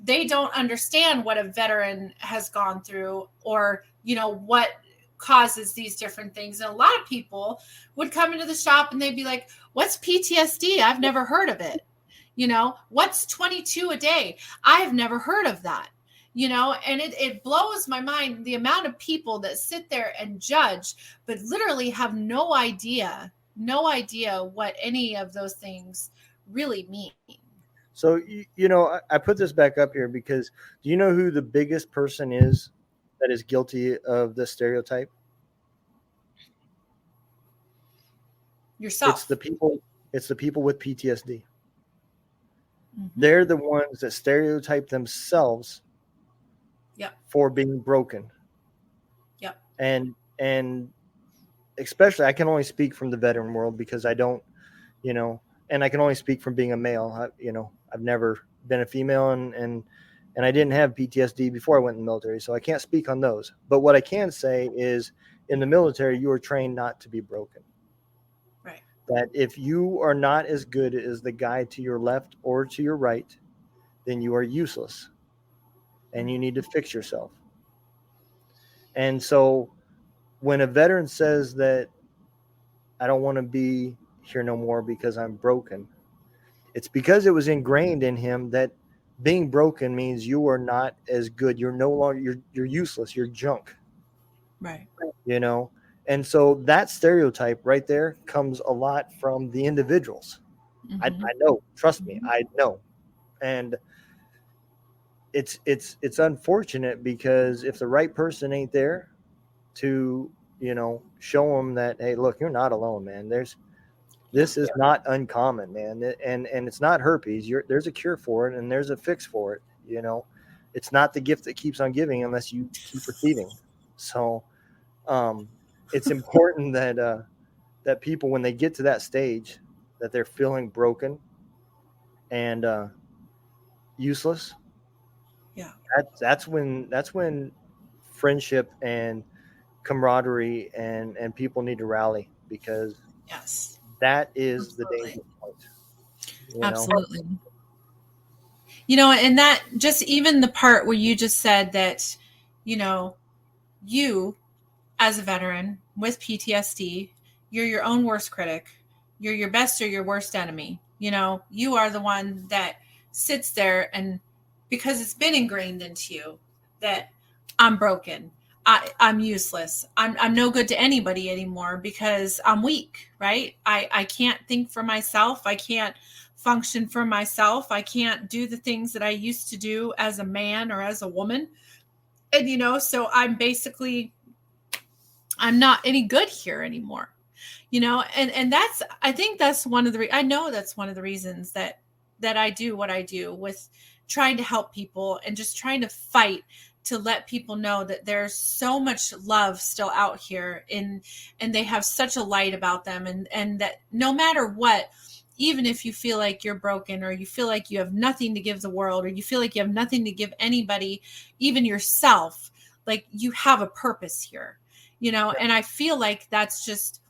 They don't understand what a veteran has gone through or, what causes these different things. And a lot of people would come into the shop and they'd be like, what's PTSD? I've never heard of it. What's 22 a day? I've never heard of that. And it blows my mind the amount of people that sit there and judge, but literally have no idea what any of those things really mean. So, I put this back up here because do you know who the biggest person is that is guilty of this stereotype? Yourself. It's the people with PTSD. Mm-hmm. They're the ones that stereotype themselves for being broken. Yep. And especially, I can only speak from the veteran world because I don't, and I can only speak from being a male. I've never been a female and I didn't have PTSD before I went in the military, so I can't speak on those. But what I can say is in the military, you are trained not to be broken. Right. That if you are not as good as the guy to your left or to your right, then you are useless and you need to fix yourself. And so when a veteran says that I don't want to be here no more because I'm broken, it's because it was ingrained in him that being broken means you are not as good. You're no longer, you're useless. You're junk. Right. And so that stereotype right there comes a lot from the individuals. Mm-hmm. I know, trust me, I know. And it's unfortunate because if the right person ain't there to, show them that, hey, look, you're not alone, man. This is not uncommon, man. And it's not herpes. There's a cure for it and there's a fix for it, it's not the gift that keeps on giving unless you keep receiving. So it's important that that people, when they get to that stage, that they're feeling broken and useless. Yeah. That's when friendship and camaraderie and people need to rally, because Yes. that is the Absolutely. danger point. You know? Absolutely. You know, and that just even the part where you just said that, you know, you as a veteran with PTSD, you're your own worst critic. You're your best or your worst enemy. You know, you are the one that sits there, and because it's been ingrained into you that I'm broken. I'm useless. I'm no good to anybody anymore because I'm weak, right? I can't think for myself. I can't function for myself. I can't do the things that I used to do as a man or as a woman. And, you know, so I'm not any good here anymore, you know, and I think that's one of I know that's one of the reasons that I do what I do with trying to help people and just trying to fight to let people know that there's so much love still out here and they have such a light about them, and that no matter what, even if you feel like you're broken or you feel like you have nothing to give the world or you feel like you have nothing to give anybody, even yourself, like you have a purpose here, you know. And I feel like that's just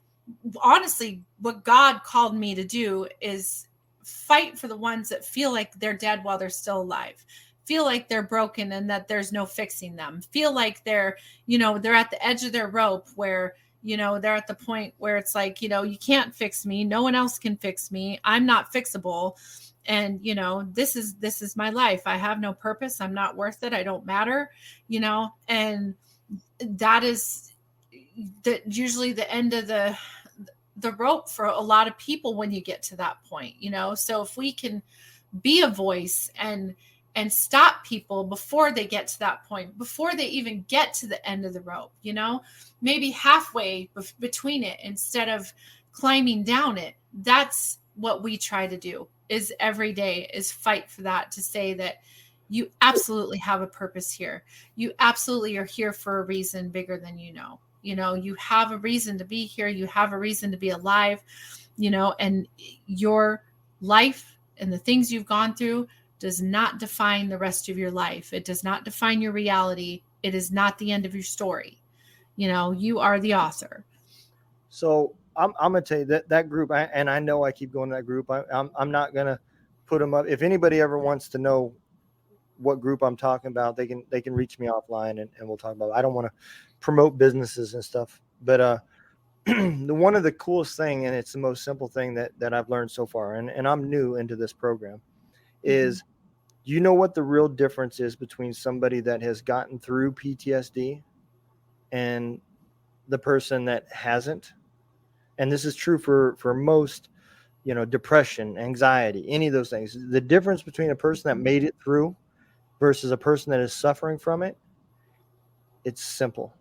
honestly what God called me to do, is fight for the ones that feel like they're dead while they're still alive, feel like they're broken and that there's no fixing them, feel like they're, you know, they're at the edge of their rope where, you know, they're at the point where it's like, you know, you can't fix me, no one else can fix me, I'm not fixable, and you know, this is my life, I have no purpose, I'm not worth it, I don't matter, you know. And that is usually the end of the rope for a lot of people when you get to that point, you know. So if we can be a voice and stop people before they get to that point, before they even get to the end of the rope, you know, maybe halfway between it instead of climbing down it. That's what we try to do, is every day is fight for that, to say that you absolutely have a purpose here. You absolutely are here for a reason bigger than you know. You know, you have a reason to be here. You have a reason to be alive, you know, and your life and the things you've gone through does not define the rest of your life. It does not define your reality. It is not the end of your story. You know, you are the author. So I'm going to tell you that group, and I know I keep going to that group. I'm not going to put them up. If anybody ever wants to know what group I'm talking about, they can reach me offline and we'll talk about it. I don't want to promote businesses and stuff, but one of the coolest thing, and it's the most simple thing that I've learned so far, and I'm new into this program, is you know what the real difference is between somebody that has gotten through PTSD and the person that hasn't. And this is true for most, you know, depression, anxiety, any of those things. The difference between a person that made it through versus a person that is suffering from it, it's simple.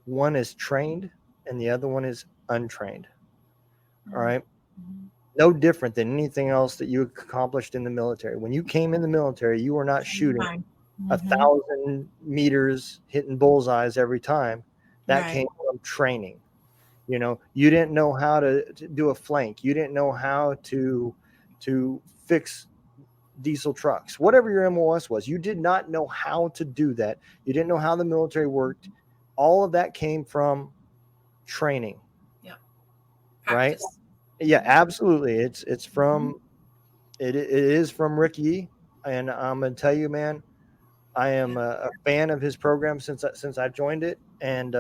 One is trained and the other one is untrained. All right. No different than anything else that you accomplished in the military. When you came in the military, you were not shooting 1,000 meters, hitting bullseyes every time. That came from training. You know, you didn't know how to do a flank. You didn't know how to fix diesel trucks, whatever your MOS was. You did not know how to do that. You didn't know how the military worked. All of that came from training. Yeah. Right. Yeah, absolutely. It's from, it is from Rick Yee. And I'm going to tell you, man, I am a fan of his program since I joined it. And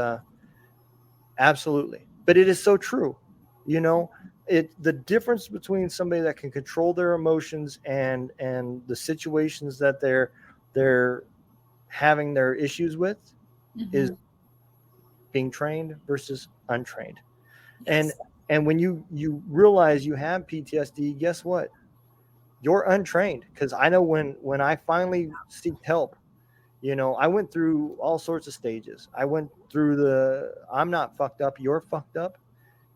absolutely. But it is so true. You know, the difference between somebody that can control their emotions and the situations that they're having their issues with is being trained versus untrained. Yes. And when you realize you have PTSD, guess what? You're untrained. Because I know when I finally seeked help, you know, I went through all sorts of stages. I went through I'm not fucked up, you're fucked up.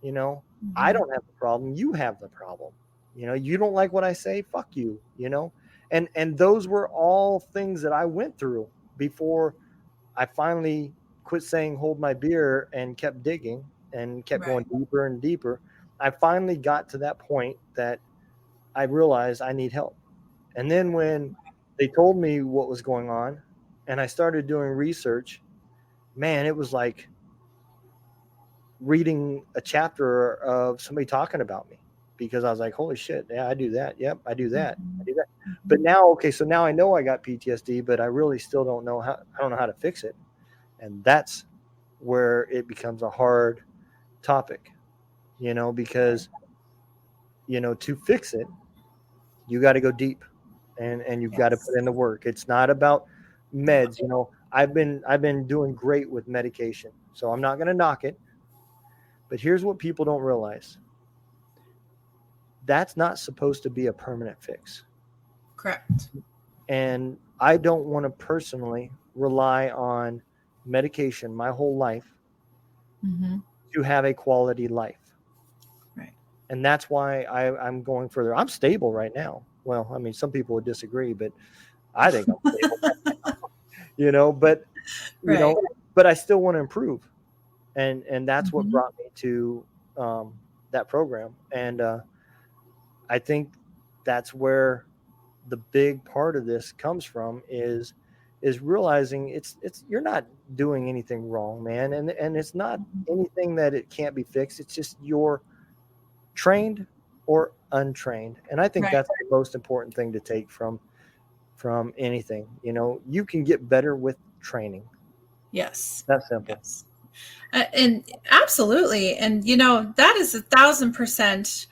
You know, I don't have the problem, you have the problem. You know, you don't like what I say, fuck you, you know. And those were all things that I went through before I finally quit saying hold my beer and kept digging and kept going deeper and deeper. I finally got to that point that I realized I need help. And then when they told me what was going on and I started doing research, man, it was like reading a chapter of somebody talking about me, because I was like, holy shit, yeah, I do that. Yep, I do that. I do that. But now, okay, so now I know I got PTSD, but I really still don't know how to fix it. And that's where it becomes a hard topic, because, to fix it, you got to go deep and you've got to put in the work. It's not about meds. I've been doing great with medication, so I'm not going to knock it. But here's what people don't realize. That's not supposed to be a permanent fix. Correct. And I don't want to personally rely on medication my whole life to have a quality life. Right. And that's why I'm going further. I'm stable right now. Well, I mean, some people would disagree, but I think I'm stable. But I still want to improve. And that's what brought me to that program. And I think that's where the big part of this comes from is realizing it's you're not doing anything wrong, man. And it's not anything that it can't be fixed. It's just you're trained or untrained. And I think that's the most important thing to take from anything. You can get better with training. Yes. That's simple. Yes. And absolutely. And, that is 1,000%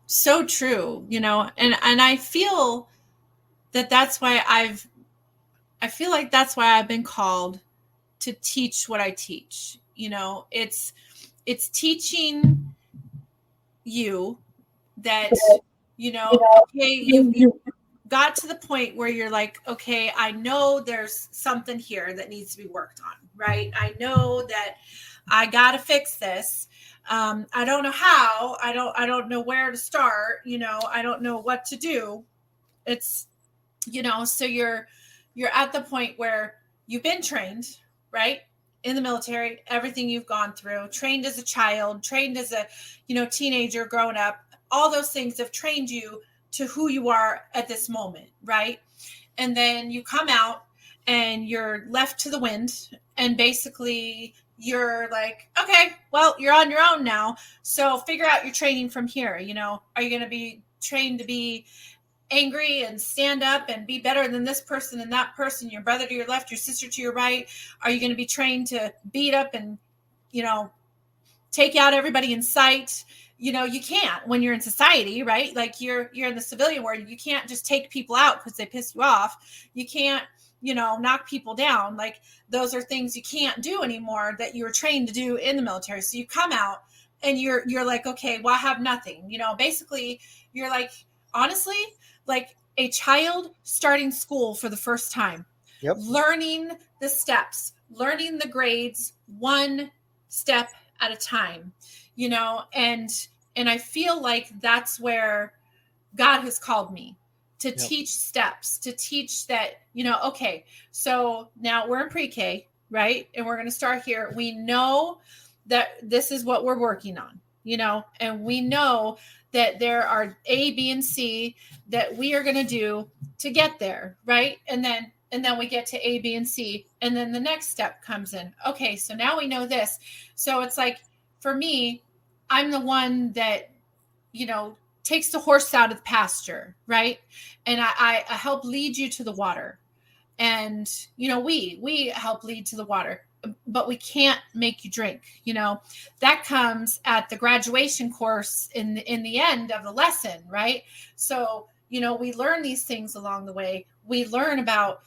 so true, and I feel that's why I feel like that's why I've been called to teach what I teach. It's teaching you that, okay, you got to the point where you're like, okay, I know there's something here that needs to be worked on, right? I know that I got to fix this. I don't know how. I don't know where to start. I don't know what to do. It's, so you're at the point where you've been trained, right? In the military, everything you've gone through, trained as a child, trained as a, teenager growing up, all those things have trained you to who you are at this moment, right? And then you come out and you're left to the wind, and basically you're like, okay, well, you're on your own now. So figure out your training from here. Are you going to be trained to be angry and stand up and be better than this person and that person, your brother to your left, your sister to your right? Are you going to be trained to beat up and, take out everybody in sight? You can't when you're in society, right? Like you're in the civilian world. You can't just take people out because they piss you off. You can't, knock people down. Like those are things you can't do anymore that you were trained to do in the military. So you come out and you're like, okay, well, I have nothing. Basically you're like, honestly, like a child starting school for the first time, learning the steps, learning the grades, one step at a time, and I feel like that's where God has called me to teach steps, to teach that, okay, so now we're in pre-K, right? And we're going to start here. We know that this is what we're working on, and we know that there are A, B, and C that we are going to do to get there, right? And then we get to A, B, and C, and then the next step comes in. Okay, so now we know this. So it's like, for me, I'm the one that, takes the horse out of the pasture, right? And I help lead you to the water. And, we help lead to the water, but we can't make you drink. That comes at the graduation course in the end of the lesson, right? So, we learn these things along the way. We learn about,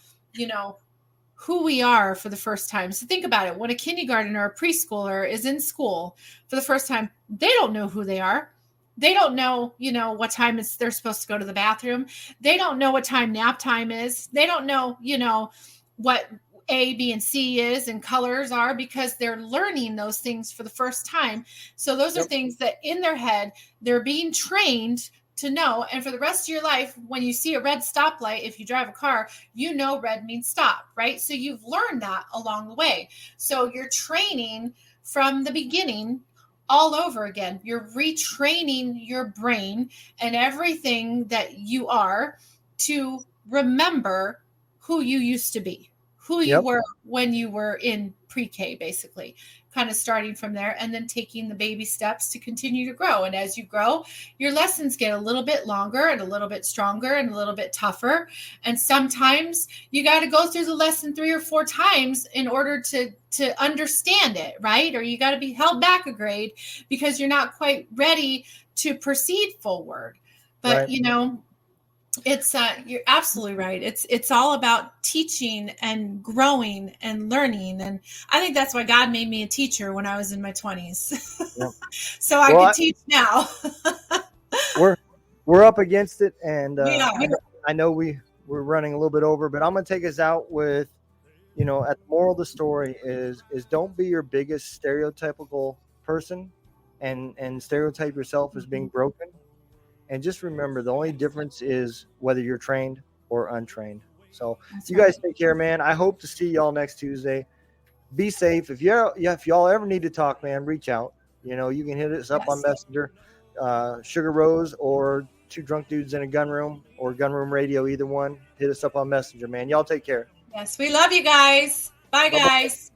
who we are for the first time. So think about it. When a kindergartner or a preschooler is in school for the first time, they don't know who they are. They don't know, what time they're supposed to go to the bathroom. They don't know what time nap time is. They don't know, what A, B, and C is and colors are, because they're learning those things for the first time. So those are things that in their head, they're being trained to know. And for the rest of your life, when you see a red stoplight, if you drive a car, you know red means stop, right? So you've learned that along the way. So you're training from the beginning all over again. You're retraining your brain and everything that you are to remember who you used to be, who you were when you were in pre-K, basically, kind of starting from there and then taking the baby steps to continue to grow. And as you grow, your lessons get a little bit longer and a little bit stronger and a little bit tougher. And sometimes you got to go through the lesson 3 or 4 times in order to understand it, right? Or you got to be held back a grade because you're not quite ready to proceed forward. But, you know, it's you're absolutely right. It's all about teaching and growing and learning. And I think that's why God made me a teacher when I was in my 20s. Yep. So I can teach now. we're up against it, and I know we're running a little bit over, but I'm going to take us out with, you know, at the moral of the story is don't be your biggest stereotypical person and stereotype yourself as being broken. And just remember, the only difference is whether you're trained or untrained. So you guys take care, man. I hope to see y'all next Tuesday. Be safe. If y'all ever need to talk, man, reach out. You know, you can hit us up on Messenger, Sugar Rose, or Two Drunk Dudes in a Gun Room, or Gun Room Radio, either one. Hit us up on Messenger, man. Y'all take care. Yes, we love you guys. Bye, guys.